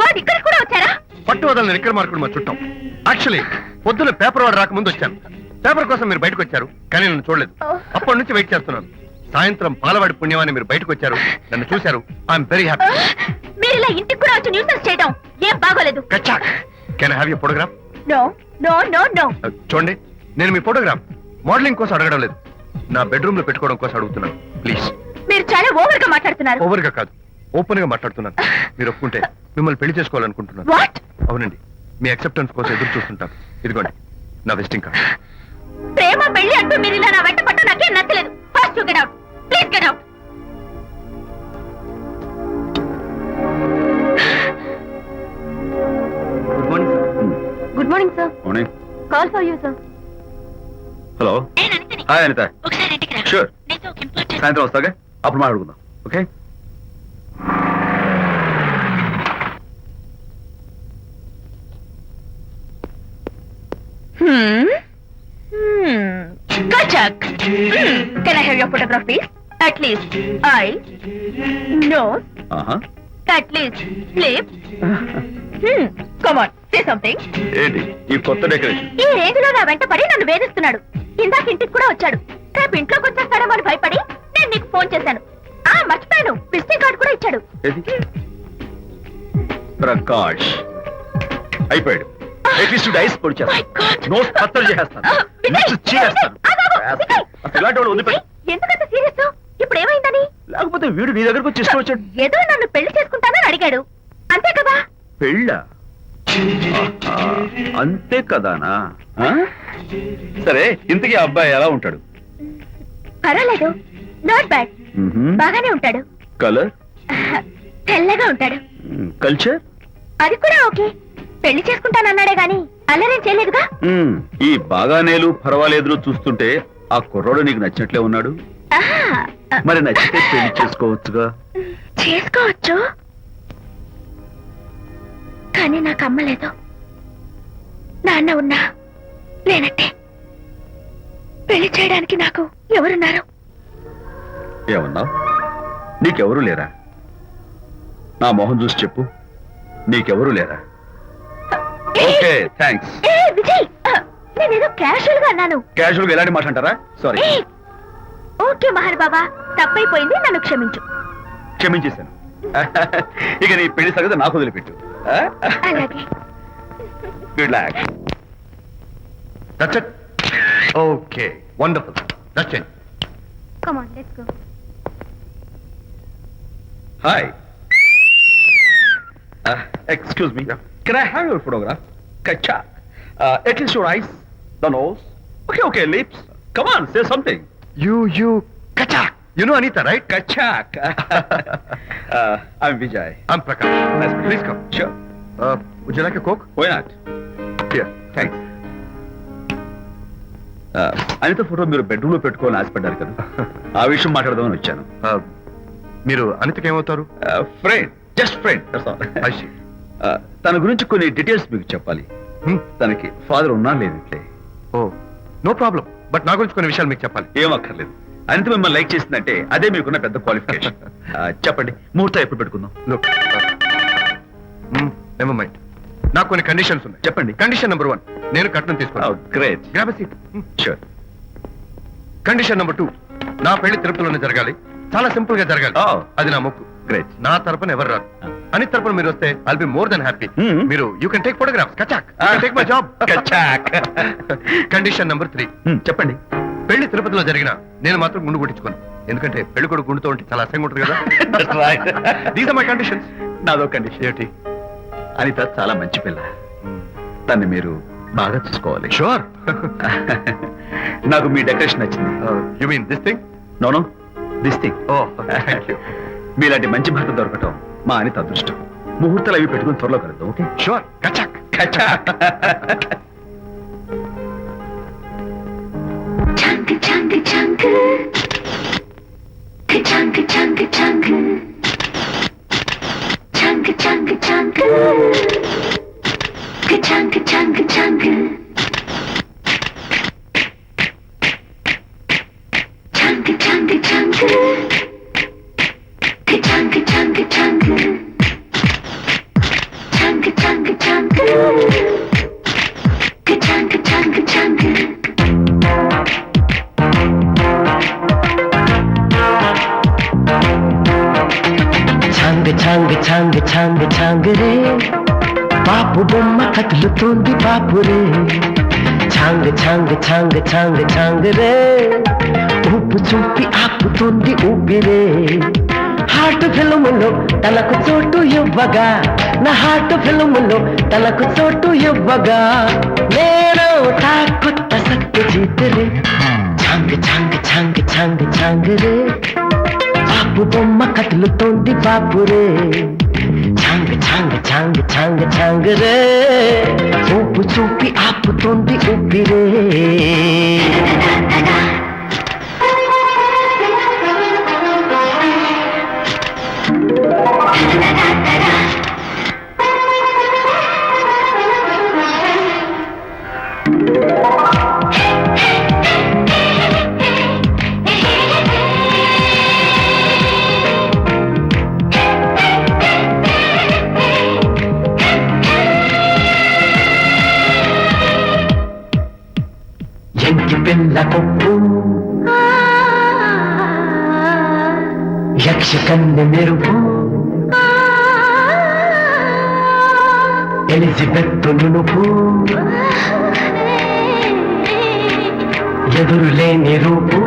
God, ఇక్కడ కూడా వచ్చారా? పట్టు వదలని నిక్కర మార్కుడు మా చుట్టం. యాక్చువల్లీ పొద్దున్న పేపర్ వాడు రాకముందు వచ్చాను. పేపర్ కోసం మీరు బయటకు వచ్చారు, కానీ నన్ను చూడలేదు. అప్పటి నుంచి వెయిట్ చేస్తున్నాను. సాయంత్రం పాలవాడి పుణ్యమాన్ని మీరు బయటకు వచ్చారు, నన్ను చూశారు. I'm very happy. మీరు ఇలా ఇంటికి కూడా వచ్చి న్యూసెన్స్ చేయడం ఏం బాగోలేదు. Can I have your photograph? No no no no. చూడండి, నేను మీ ఫోటోగ్రాఫ్ మోడలింగ్ కోసం అడగడం లేదు, నా బెడ్రూమ్ లో పెట్టుకోవడం కోసం అడుగుతున్నాను. ప్లీజ్. మీరు చాలా ఓవర్ గా మాట్లాడుతున్నారు. ఓవర్ గా కాదు, ఓపెన్ గా మాట్లాడుతున్నాను. మీరు ఒప్పుకుంటే మిమ్మల్ని పెళ్లి చేసుకోవాలనుకుంటున్నాను. వాట్? అవునండి, మీ అక్సెప్టెన్స్ కోసం ఎదురు చూస్తుంటాను. ఇదిగోండి నా విజిటింగ్ కార్డ్. ప్రేమ పెళ్లి అంటూ మీరు ఇలా నా వెంట పట్టు నాకేం నచ్చలేదు. First you get out, please get out. Good morning sir. Good morning sir. Morning. Call for you sir. Hello. Hi Anitha. ఒకసారి ఇంటికి రా. షూర్. నీతో ఒక ఇంపార్టెంట్. సాయంత్రం వస్తాగా, అప్పుడు మాట్లాడుకుందాం. Okay. Kachak. Can I have your photograph, please? At least eyes, nose, at least lips. Come on, say something. ఏంటి ఈ కొత్త డెకరేషన్? ఈ రేంజ్ లో నా వెంట పడి నన్ను వేధిస్తున్నాడు. ఇందాక ఇంటికి కూడా వచ్చాడు. రేపు ఇంట్లోకి వచ్చేస్తాడేమో అని భయపడి నేను నీకు ఫోన్ చేశాను. మర్చిపోయాను, విజిటింగ్ కార్డు కూడా ఇచ్చాడు. ప్రకాష్ అయిపోయాడు. ఎట్లీస్ట్ డైస్ పొడి My God. చేస్తాను, నోట్ కత్తలు చేస్తాను, ఇలాంటి వాడు వదిలిపెట్టు. ఎందుకంత సీరియస్? ఇప్పుడు ఏమైందని? లేకపోతే వీడు నీ దగ్గరకు వచ్చి ఇష్టం వచ్చాడు. ఏదో నన్ను పెళ్లి చేసుకుంటానని అడిగాడు, అంతే కదా? పెళ్ళ అంతే కదానా? సరే, ఇంతకీ ఆ అబ్బాయి ఎలా ఉంటాడు? పర్వాలేదు, నాట్ బ్యాడ్. బాగానే ఉంటాడు. కలర్? తెల్లగా ఉంటాడు. కల్చర్? అది కూడా ఓకే. పెళ్లి చేసుకుంటానన్నాడే గాని అల్లరేం చేయలేదుగా. ఈ బాగానేలు పర్వాలేదు చూస్తుంటే ఆ కుర్రోడు నీకు నచ్చినట్లే ఉన్నాడు. మరి నచ్చితే పెళ్లి చేసుకోవచ్చుగా. చేసుకోవచ్చు, కానీ నాకు అమ్మ లేదు, నాన్న ఉన్నా లేనట్టే. పెళ్లి చేయడానికి నాకు ఎవరున్నారు? ఏమన్నావు? నీకెవరూ లేరా? నా మొహం చూసి చెప్పు, నీకెవరూ లేరా? Okay, thanks. విజయ్, నేనేదో క్యాషువల్ గా అన్నాను. క్యాజువల్ గా ఎలాంటి మాట అంటారా? సారీ. ఓకే మహర్ బాబా, తప్పైపోయింది, నన్ను క్షమించు. క్షమించేశాను. ఇక నీ పెళ్లి సంగతి నాకు వదిలిపెట్టు. అలాగే. Good luck. That's it. Okay, wonderful. That's it. Come on, let's go. Hi. Excuse me. Can I have your photograph? Kachak. At least your eyes, the nose. Okay, lips. Come on, say something. You, Kachak. You know Anita, right? Kachak. I'm Vijay. I'm Prakash. Nice to meet you. Please come. Sure. Would you like a Coke? Why not? Here, thanks. Anitha photo మీరు bedroom లో పెట్టుకోవాలని ఆశపడ్డారు కదా, ఆ విషయం మాట్లాడదామని వచ్చాను. మీరు అనితకి ఏమవుతారు? Friend, just friend. తన గురించి కొన్ని డీటెయిల్స్ మీకు చెప్పాలి. తనకి ఫాదర్ ఉన్నా లేదంటే. ఓ, నో ప్రాబ్లం. బట్ నా గురించి కొన్ని విషయాలు మీకు చెప్పాలి. ఏం అక్కర్లేదు. అనిత మిమ్మల్ని లైక్ చేసిందంటే అదే మీకున్న పెద్ద క్వాలిఫికేషన్. చెప్పండి, ముహూర్తం ఎప్పుడు పెట్టుకుందాం? నెవర్ మైండ్, నాకు కొన్ని కండిషన్స్ ఉన్నాయి. చెప్పండి. కండిషన్ నెంబర్ 1, నేను కట్నం తీసుకున్నాను. Great. Grab a seat. Sure. Condition number 2, నా పెళ్లి తిరుపతిలోనే జరగాలి. చాలా సింపుల్ గా జరగాలి. అది నా మొక్కు. గ్రేట్. నా తరపున ఎవరు రాదు. అని తరపున మీరు వస్తే I'll be more than happy. మీరు యూ కెన్ టేక్ ఫోటోగ్రాఫ్స్. కచాక్, టేక్ మై జాబ్. కచాక్. కండిషన్ నెంబర్ 3, చెప్పండి. పెళ్లి తిరుపతిలో జరిగిన నేను మాత్రం గుండు కొట్టించుకోను. ఎందుకంటే పెళ్లి కొడుకు గుండుతో ఉంటే చాలా అసహ్యంగా ఉంటుంది కదా. These are my conditions. నాదో కండిషన్ ఏంటి? అనిత చాలా మంచి పిల్ల, తన్ని మీరు బాగా చూసుకోవాలి. షూర్. నాకు మీ డెకరేషన్ నచ్చింది. You mean this thing? No, this thing. Oh, thank you. మీలాంటి మంచి భర్త దొరకటం మా అనిత అదృష్టం. ముహూర్తాలు అవి పెట్టుకుని త్వరలో కలుద్దాం. ఓకే? షూర్. కచాక్. కచాక్. Chunk, chunk, chunk. Chunk, chunk, chunk. Chunk, chunk, chunk. Chunk, chunk, chunk. Chunk, chunk, chunk. Chunk, chunk, chunk. బొమ్మ కదులుతోంది బాపురే ఛాంగ్ ఛాంగ్ ఛాంగ్ ఛాంగ్ ఛాంగ్ రే ఊపు చూపి ఆపుతోంది ఊపిరే హార్ట్ ఫిల్ములో తనకు చోటు ఇవ్వగా నా హార్ట్ ఫిల్ములో తనకు చోటు ఇవ్వగా నేను కొత్త సత్య జీతరే ఛాంగ్ ఛాంగ్ ఛాంగ్ ఛాంగ్ ఛాంగ్ రే బాపు బొమ్మ కదులుతోంది బాపురే ఛాంగ్ ఛాంగ్ ఛాంగ్ ఛాంగ్ ఛాంగ్ రే ఊపు చూపి ఆపుతోంది ఊపిరే ఎంకి పిల్ల కొప్పు యక్ష కన్నె మెరుపు ఎలిజబెత్ నునుపు ఎదురులేని రూపు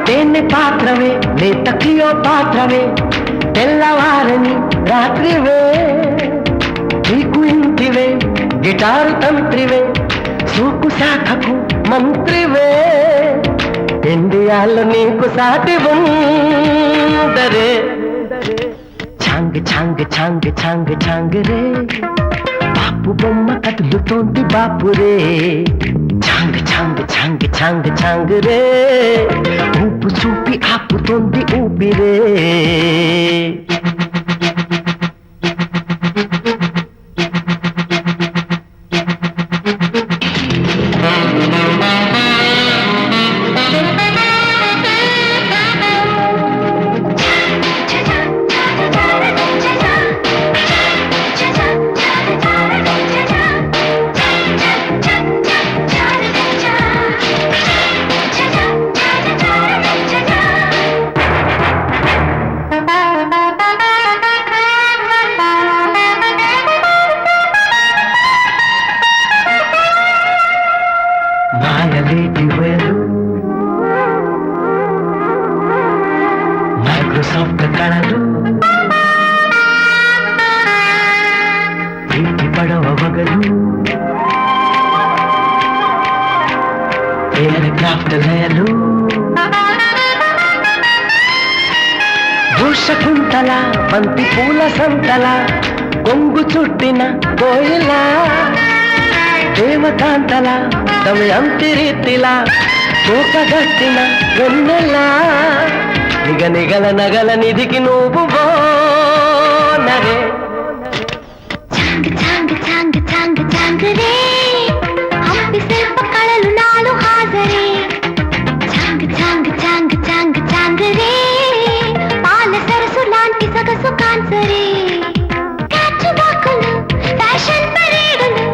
తేనె పాత్రవే లేత క్లియో పాత్రవే తెల్లవారని రాత్రివే నీకు ఇంటివే గిటారు తంత్రివే సూకు శాఖకు మంత్రివే ఇండియాలో నీకు సాటి ఉందరే ఛాంగ్ ఛాంగ్ ఛాంగ్ ఛాంగ్ ఛాంగ్ రే బాపు బొమ్మ కదులుతోంది బాపురే ఛాంగ్ ఛాంగ్ ఛాంగ్ ఛాంగ్ ఛాంగ్ రే ఊపు చూపి ఆపుతోంది ఊపిరే మైక్రోసాఫ్ట్ కళలు ప్రీతి పడవ వగలు ఎయిర్ క్రాఫ్ట్ లయలు భూషకుంతల బంతి పూల సంతల కొంగు చుట్టిన కోయిల దేవకాంతల తమి అంతిరీతిలా చూపగట్టిన వెన్నెలా నిగ నిగల నగల నిధికి నువ్వు నరే ఛాంగ్ ఛాంగ్ ఛాంగ్ ఛాంగ్ ఛాంగ్ రే హంపి శిల్ప కళలు నాలు హాజరే ఛాంగ్ ఛాంగ్ ఛాంగ్ ఛాంగ్ ఛాంగ్ రే పాల సరసు లాంటి సొగసు కాన్సరే కాచు బాకులు ఫ్యాషన్ పరేడులు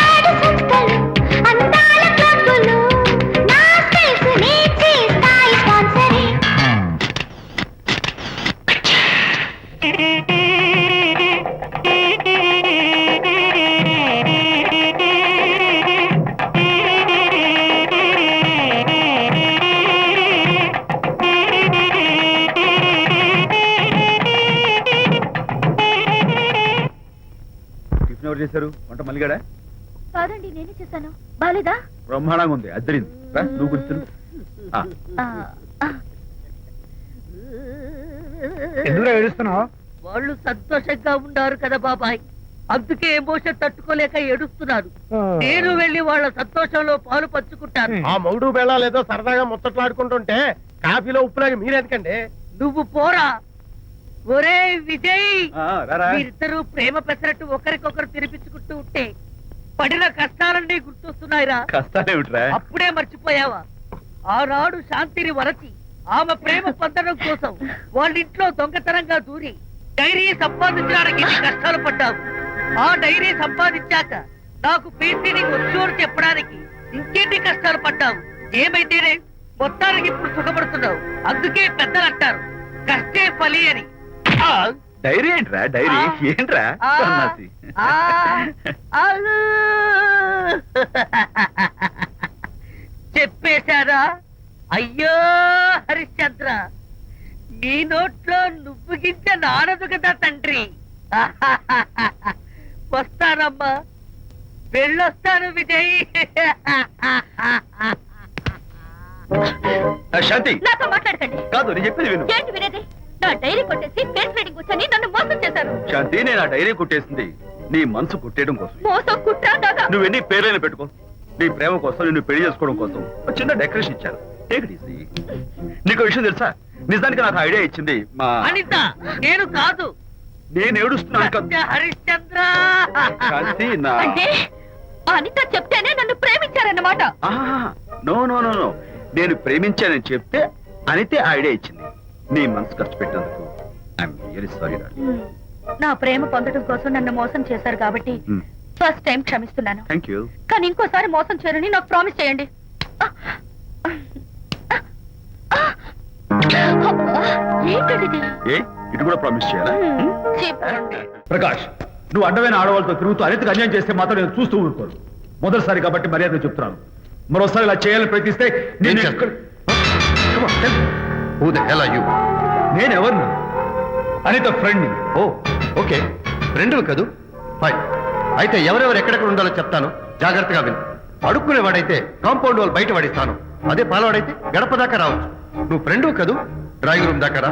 ఆడ సంస్థలు అందాల క్లబ్బులు నా స్పేస్ నే చేస్తాయి స్పాన్సరే టిఫిన్ ఎవరు చేశారు వంట మల్లిగాడా కాదండి నేనే చేశాను బాలేదా బ్రహ్మాండంగా ఉంది అద్దరింది నువ్వు కూర్చుని ఎందుకు ఏడుస్తున్నావు? వాళ్ళు సంతోషంగా ఉన్నారు కదా బాబాయ్, అందుకే ఎమోషన్ తట్టుకోలేక ఏడుస్తున్నారు. నేను వెళ్ళి వాళ్ళ సంతోషంలో పాలు పంచుకుంటాను. ఆ మౌడు బెళ్ళాలు ఏదో సరదాగా ముచ్చట్లాడుకుంటుంటే కాఫీలో ఉప్పులాగా మీరెందుకండి? నువ్వు పోరా. ఒరే విజయ్, రారా మీరిద్దరూ ప్రేమ పెసరట్టు ఒకరికొకరు తినిపించుకుంటూ ఉంటే పడిన కష్టాలన్నీ గుర్తొస్తున్నాయిరా. కష్టాలేమిట్రా? అప్పుడే మర్చిపోయావా? ఆనాడు శాంతిని వరచి ఆమె ప్రేమ పొందడం కోసం వాళ్ళింట్లో దొంగతనంగా దూరి డైరీ సంపాదించడానికి ఇన్ని కష్టాలు పడ్డావు. ఆ డైరీ సంపాదించాక నాకు పీసీని వచ్చోడు చెప్పడానికి ఇంకెన్ని కష్టాలు పడ్డావు. ఏమైతేనే మొత్తానికి ఇప్పుడు సుఖపడుతున్నావు. అందుకే పెద్దలు అంటారు కష్టే ఫలి అని. డైరీ ఏంట్రా డైరీ ఆ. ఏంట్రా ఆ, సన్నాసి. ఆ, అలు. చెప్పేశారా? అయ్యో హరిశ్చంద్ర, నీ నోట్లో నువ్వు గింజ నానదు కదా తండ్రి. వస్తానమ్మా, వెళ్ళొస్తాను విజయ్. శాంతి నాతో మాట్లాడకండి. కాదు నేను చెప్పేది విను. ఏంటి వినేది? నా డైరీ కొట్టేసి ఫేస్ రీడింగ్ వచ్చని నన్ను మోసం చేశారు. శాంతి నేను ఆ డైరీ కుట్టేసింది నీ మనసు కుట్టేయడం కోసం. మోసం కుట్ర దాగా. నువ్వు ఎన్ని పేర్లైనా పెట్టుకో, నీ ప్రేమ కోసం నిన్ను పెళ్లి చేసుకోవడం కోసం ఒక చిన్న డెకరేషన్ ఇచ్చాను. Take it easy. నీకు విషయం తెలుసా, నిజానికి నాకు ఐడియా ఇచ్చింది మా అనిత, నేను కాదు. నేను ఏడుస్తున్నాను కాదు. సత్య హరిశ్చంద్ర. శాంతి నా అంటే అనిత చెప్తేనే నన్ను ప్రేమించారన్నమాట. నో నో నో నో నేను ప్రేమించానని చెప్తే అనితే ఐడియా ఇచ్చింది. నీ మనసు ఖర్చు పెట్టినందుకు ఐఎమ్ రియల్లీ సారీ. నా ప్రేమ పొందడం కోసం నన్ను మోసం చేశారు కాబట్టి ఫస్ట్ టైం క్షమిస్తున్నాను. Thank you. కానీ ఇంకోసారి మోసం చేయరని నాకు ప్రామిస్ చేయండి. ఏంటది? ఏ ఇటు కూడా ప్రామిస్ చేయాలా? చెప్పండి. ప్రకాష్, నువ్వు అడ్డమైన ఆడవాళ్ళతో తిరుగుతూ అనితకు అన్యాయం చేస్తే మాత్రం నేను చూస్తూ ఊరుకోను. మొదటిసారి కాబట్టి మర్యాద చెప్తున్నాను. మరోసారి ఇలా చేయాలని ప్రయత్నిస్తే ఏం చేస్తావు? Come on, tell me. Who the hell are you? నేను ఎవరిని? అనిత ఫ్రెండ్. ఓ ఓకే, ఫ్రెండ్లు కదూ. ఫైన్. అయితే ఎవరెవరు ఎక్కడెక్కడ ఉండాలో చెప్తాను, జాగ్రత్తగా విను. అడుక్కునేవాడైతే కాంపౌండ్ వాళ్ళు బయట పడిస్తాను. అదే పాలవాడైతే గడప దాకా రావచ్చు. నువ్వు ఫ్రెండ్ కదూ, డ్రాయింగ్ రూమ్ దాకా రా.